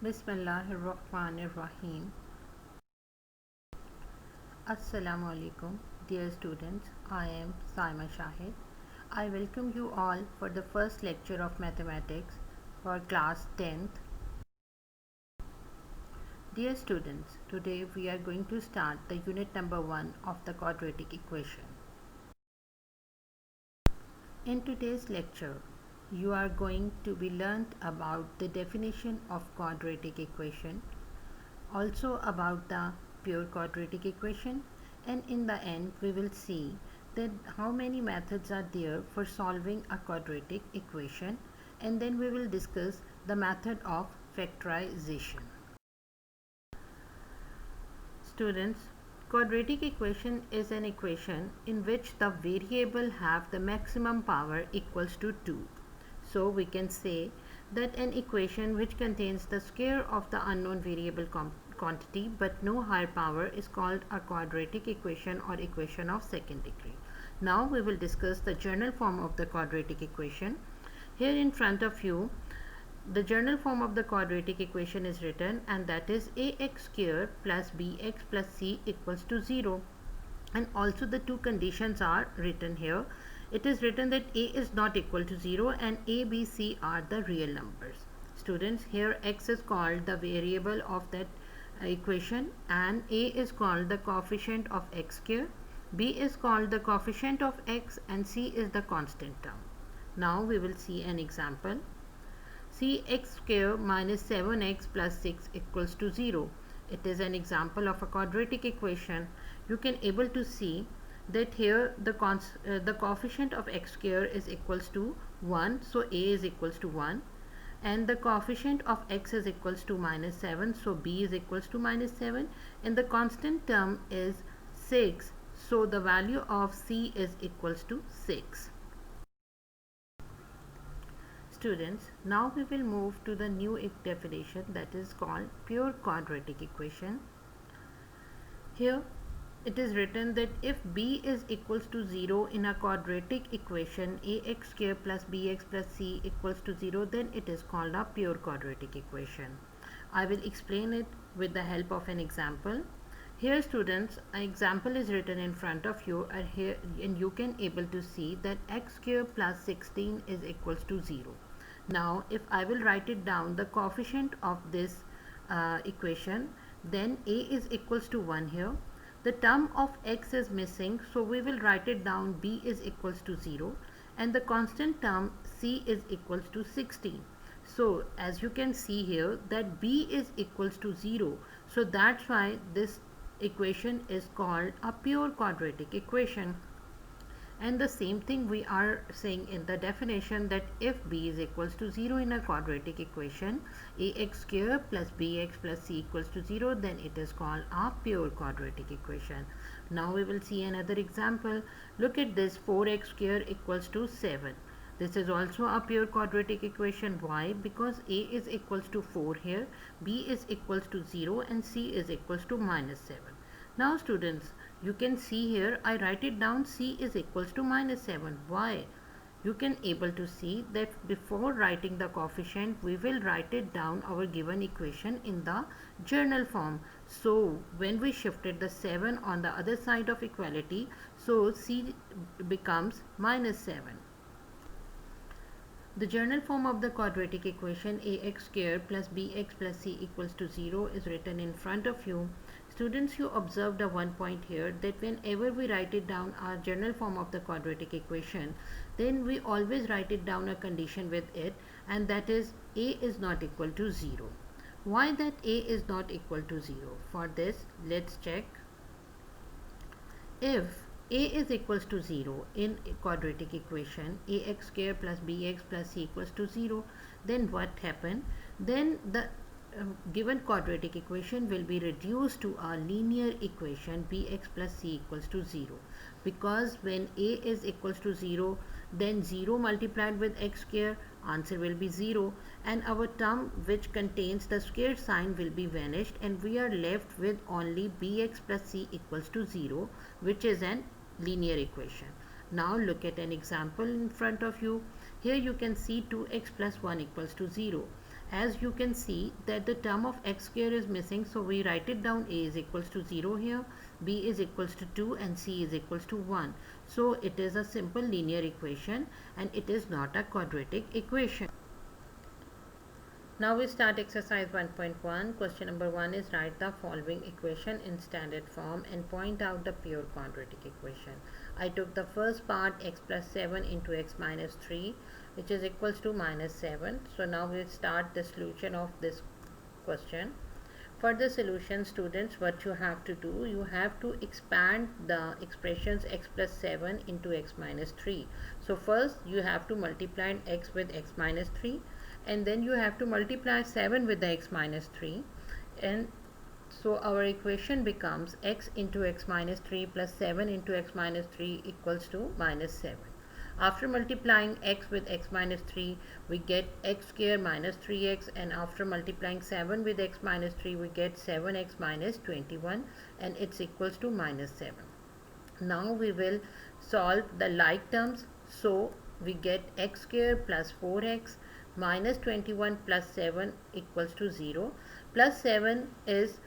Bismillahirrahmanirrahim. Assalamu alaikum, dear students. I am Saima Shahid. I welcome you all for the first lecture of mathematics for class 10th. Dear students, today we are going to start the unit number 1 of the quadratic equation. In today's lecture, you are going to be learnt about the definition of quadratic equation, also about the pure quadratic equation, and in the end we will see that how many methods are there for solving a quadratic equation, and then we will discuss the method of factorization. Students, quadratic equation is an equation in which the variable have the maximum power equals to 2. So we can say that an equation which contains the square of the unknown variable quantity but no higher power is called a quadratic equation or equation of second degree. Now we will discuss the general form of the quadratic equation. Here in front of you, the general form of the quadratic equation is written, and that is ax square plus bx plus c equals to 0. And also the two conditions are written here. It is written that a is not equal to 0 and a, b, c are the real numbers. Students, here x is called the variable of that equation, and a is called the coefficient of x square, b is called the coefficient of x, and c is the constant term. Now we will see an example. See, x square minus 7x plus 6 equals to 0. It is an example of a quadratic equation. You can able to see that here the coefficient of x square is equals to 1, so a is equals to 1, and the coefficient of x is equals to minus 7, so b is equals to minus 7, and the constant term is 6, so the value of c is equals to 6. Students, now we will move to the new definition, that is called pure quadratic equation. Here it is written that if b is equals to 0 in a quadratic equation ax square plus bx plus c equals to 0, then it is called a pure quadratic equation. I will explain it with the help of an example. Here students, an example is written in front of you, and you can able to see that x square plus 16 is equals to 0. Now if I will write it down, the coefficient of this equation, then a is equals to 1 here. The term of x is missing, so we will write it down, b is equals to 0, and the constant term c is equals to 16. So as you can see here that b is equals to 0, so that's why this equation is called a pure quadratic equation. And the same thing we are saying in the definition, that if b is equals to 0 in a quadratic equation ax square plus bx plus c equals to 0, then it is called a pure quadratic equation. Now we will see another example. Look at this, 4x square equals to 7. This is also a pure quadratic equation. Why? Because a is equals to 4 here, b is equals to 0, and c is equals to minus 7. Now students, you can see here I write it down, c is equals to minus 7. Why? You can able to see that before writing the coefficient we will write it down our given equation in the journal form. So when we shifted the 7 on the other side of equality, so c becomes minus 7. The journal form of the quadratic equation ax square plus bx plus c equals to 0 is written in front of you. Students, you observed a one point here, that whenever we write it down our general form of the quadratic equation, then we always write it down a condition with it, and that is a is not equal to 0. Why that a is not equal to 0? For this, let's check. If a is equals to 0 in a quadratic equation ax square plus bx plus c equals to 0, then what happened? Then the given quadratic equation will be reduced to a linear equation bx plus c equals to 0, because when a is equals to 0, then 0 multiplied with x square, answer will be 0, and our term which contains the square sign will be vanished, and we are left with only bx plus c equals to 0, which is an linear equation. Now look at an example in front of you. Here you can see 2x plus 1 equals to 0. As you can see that the term of x square is missing, so we write it down. A is equals to 0 here, b is equals to 2, and c is equals to 1. So it is a simple linear equation and it is not a quadratic equation. Now we start exercise 1.1. Question number 1 is write the following equation in standard form and point out the pure quadratic equation. I took the first part, x plus 7 into x minus 3, which is equals to minus 7. So now we start the solution of this question. For the solution, students, what you have to do, you have to expand the expressions x plus 7 into x minus 3. So first you have to multiply x with x minus 3, and then you have to multiply 7 with the x minus 3, and so our equation becomes x into x minus 3 plus 7 into x minus 3 equals to minus 7. After multiplying x with x minus 3, we get x square minus 3x, and after multiplying 7 with x minus 3, we get 7x minus 21, and it's equals to minus 7. Now we will solve the like terms. So we get x square plus 4x minus 21 plus 7 equals to 0. Plus 7 is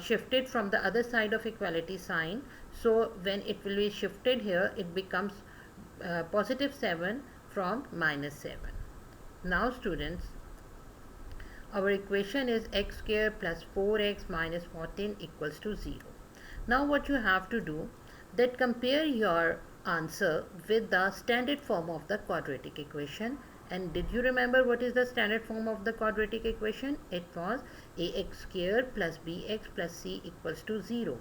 shifted from the other side of equality sign. So when it will be shifted here, it becomes positive 7 from minus 7. Now students, our equation is x square plus 4x minus 14 equals to 0. Now what you have to do, that compare your answer with the standard form of the quadratic equation. And did you remember what is the standard form of the quadratic equation? It was ax square plus bx plus c equals to 0.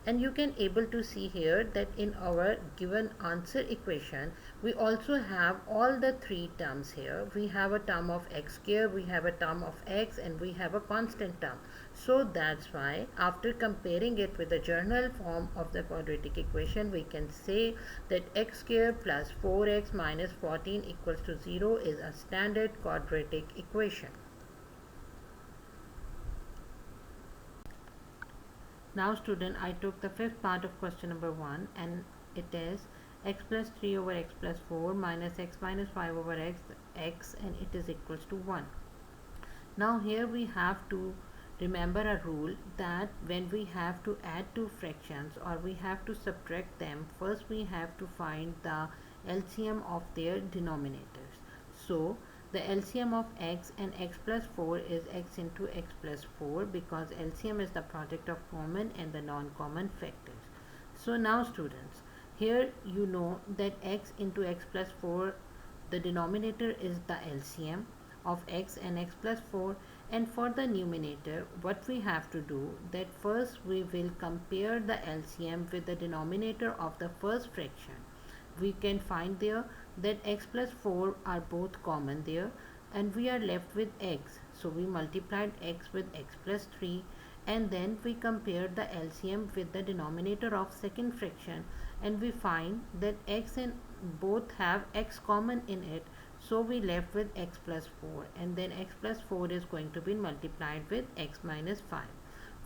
And you can able to see here that in our given answer equation, we also have all the three terms here. We have a term of x square, we have a term of x, and we have a constant term. So that's why after comparing it with the general form of the quadratic equation, we can say that x square plus 4x minus 14 equals to 0 is a standard quadratic equation. Now student, I took the fifth part of question number 1, and it is x plus 3 over x plus 4 minus x minus 5 over x, and it is equals to 1. Now here we have to remember a rule that when we have to add two fractions or we have to subtract them, first we have to find the LCM of their denominators. So the LCM of x and x plus 4 is x into x plus 4, because LCM is the product of common and the non-common factors. So now students, here you know that x into x plus 4, the denominator is the LCM of x and x plus 4, and for the numerator what we have to do, that first we will compare the LCM with the denominator of the first fraction. We can find there that x plus 4 are both common there, and we are left with x. So we multiplied x with x plus 3, and then we compare the LCM with the denominator of second fraction, and we find that x and both have x common in it. So we left with x plus 4, and then x plus 4 is going to be multiplied with x minus 5.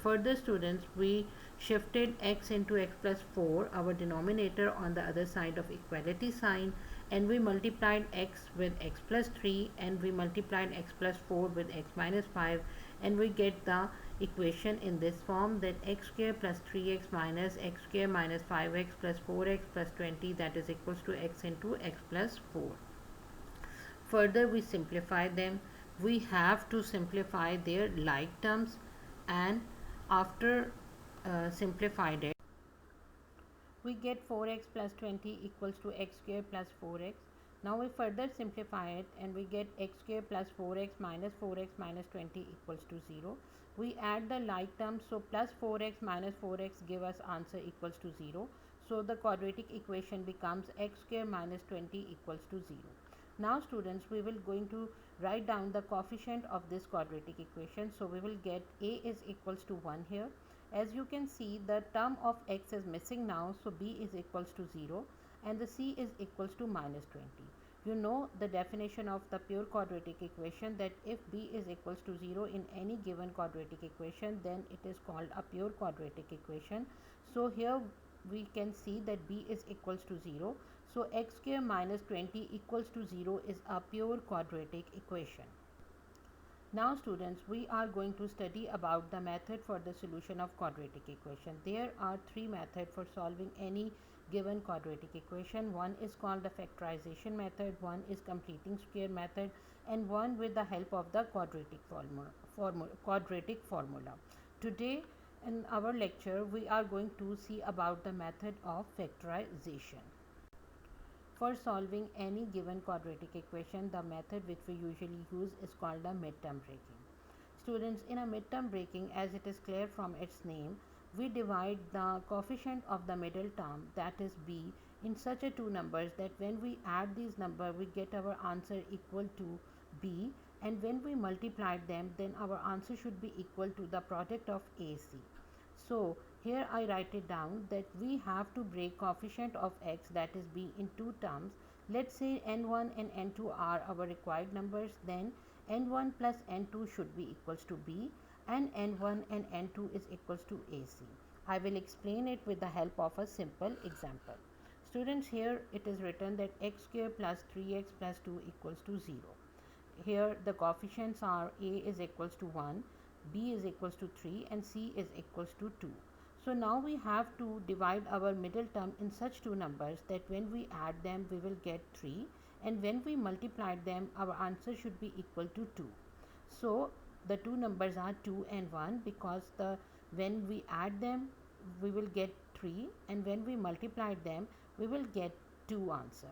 Further students, we shifted x into x plus 4, our denominator, on the other side of equality sign, and we multiplied x with x plus 3, and we multiplied x plus 4 with x minus 5, and we get the equation in this form, that x square plus 3x minus x square minus 5x plus 4x plus 20, that is equals to x into x plus 4. Further we simplify them. We have to simplify their like terms, and after simplified it, we get 4x plus 20 equals to x square plus 4x. Now we further simplify it, and we get x square plus 4x minus 20 equals to 0. We add the like terms, so plus 4x minus 4x give us answer equals to 0. So the quadratic equation becomes x square minus 20 equals to 0. Now students, we will going to write down the coefficient of this quadratic equation. So we will get a is equals to 1 here. As you can see, the term of x is missing now, so b is equals to 0, and the c is equals to minus 20. You know the definition of the pure quadratic equation, that if b is equals to 0 in any given quadratic equation, then it is called a pure quadratic equation. So here we can see that b is equals to 0. So x square minus 20 equals to 0 is a pure quadratic equation. Now students, we are going to study about the method for the solution of quadratic equation. There are three methods for solving any given quadratic equation. One is called the factorization method, one is completing square method, and one with the help of the quadratic formula. Today in our lecture we are going to see about the method of factorization. For solving any given quadratic equation, the method which we usually use is called a midterm breaking. Students, in a midterm breaking, as it is clear from its name, we divide the coefficient of the middle term, that is b, in such a two numbers that when we add these numbers, we get our answer equal to b, and when we multiply them, then our answer should be equal to the product of AC. So here I write it down that we have to break coefficient of x, that is b, in two terms. Let's say n1 and n2 are our required numbers, then n1 plus n2 should be equals to b, and n1 and n2 is equals to AC. I will explain it with the help of a simple example. Students, here it is written that x square plus 3x plus 2 equals to 0. Here the coefficients are a is equals to 1, b is equals to 3, and c is equals to 2. So now we have to divide our middle term in such two numbers that when we add them we will get 3, and when we multiply them our answer should be equal to 2. So the two numbers are 2 and 1, because when we add them we will get 3, and when we multiply them we will get 2 answer.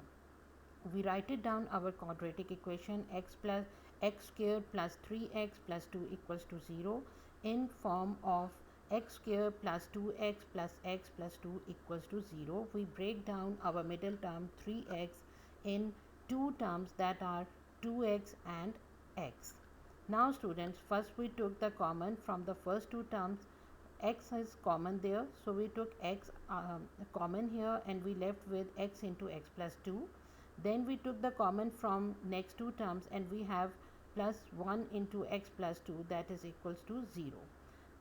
We write it down our quadratic equation x square plus 3x plus 2 equals to 0 in form of x square plus 2x plus x plus 2 equals to 0. We break down our middle term 3x in two terms, that are 2x and x. Now students, first we took the common from the first two terms. X is common there, so we took x common here, and we left with x into x plus 2. Then we took the common from next two terms, and we have plus 1 into x plus 2, that is equals to 0.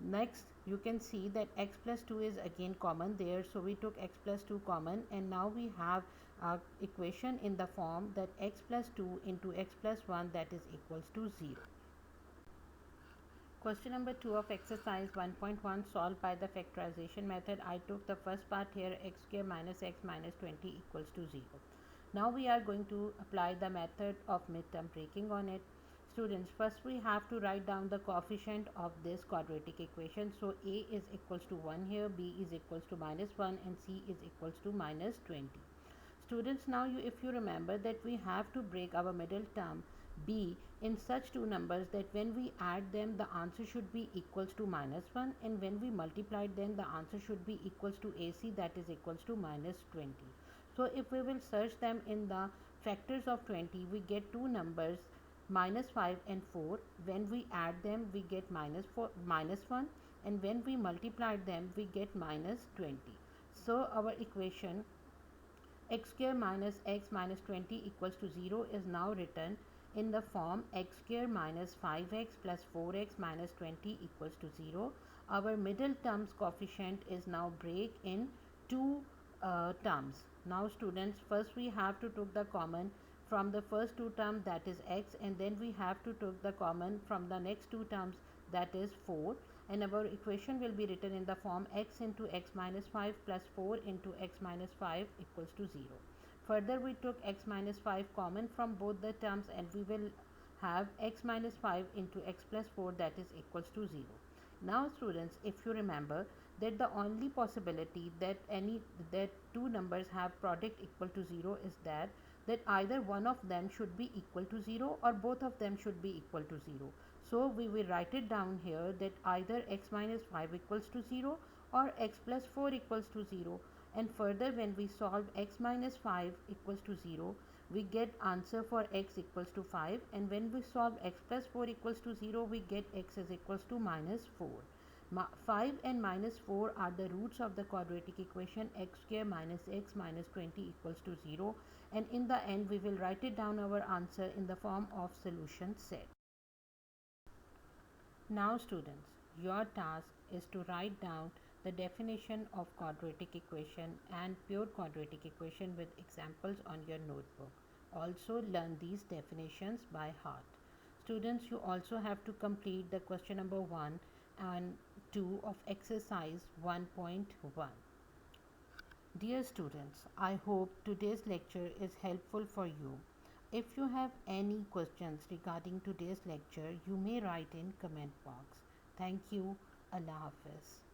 Next you can see that x plus 2 is again common there, so we took x plus 2 common, and now we have our equation in the form that x plus 2 into x plus 1, that is equals to 0. Question number 2 of exercise 1.1, solved by the factorization method. I took the first part here, x square minus x minus 20 equals to 0. Now we are going to apply the method of midterm breaking on it. Students, first we have to write down the coefficient of this quadratic equation. So a is equals to 1 here, b is equals to minus 1, and c is equals to minus 20. Students, now if you remember that we have to break our middle term b in such two numbers that when we add them the answer should be equals to minus 1, and when we multiply them the answer should be equals to AC, that is equals to minus 20. So if we will search them in the factors of 20, we get two numbers minus 5 and 4. When we add them we get minus 1, and when we multiply them we get minus 20. So our equation x square minus x minus 20 equals to 0 is now written in the form x square minus 5x plus 4x minus 20 equals to 0. Our middle terms coefficient is now break in two terms. Now students, first we have to take the common from the first two terms, that is x, and then we have to take the common from the next two terms, that is 4, and our equation will be written in the form x into x minus 5 plus 4 into x minus 5 equals to 0. Further we took x minus 5 common from both the terms, and we will have x minus 5 into x plus 4, that is equals to 0. Now students, if you remember that the only possibility that two numbers have product equal to 0 is that either one of them should be equal to 0 or both of them should be equal to 0. So we will write it down here that either x minus 5 equals to 0 or x plus 4 equals to 0. And further, when we solve x minus 5 equals to 0, we get answer for x equals to 5, and when we solve x plus 4 equals to 0, we get x is equals to minus 4. 5 and minus 4 are the roots of the quadratic equation x square minus x minus 20 equals to 0, and in the end we will write it down our answer in the form of solution set. Now students, your task is to write down the definition of quadratic equation and pure quadratic equation with examples on your notebook. Also learn these definitions by heart. Students, you also have to complete the question number 1 and 2 of exercise 1.1. Dear students, I hope today's lecture is helpful for you. If you have any questions regarding today's lecture, you may write in comment box. Thank you. Allah Hafiz.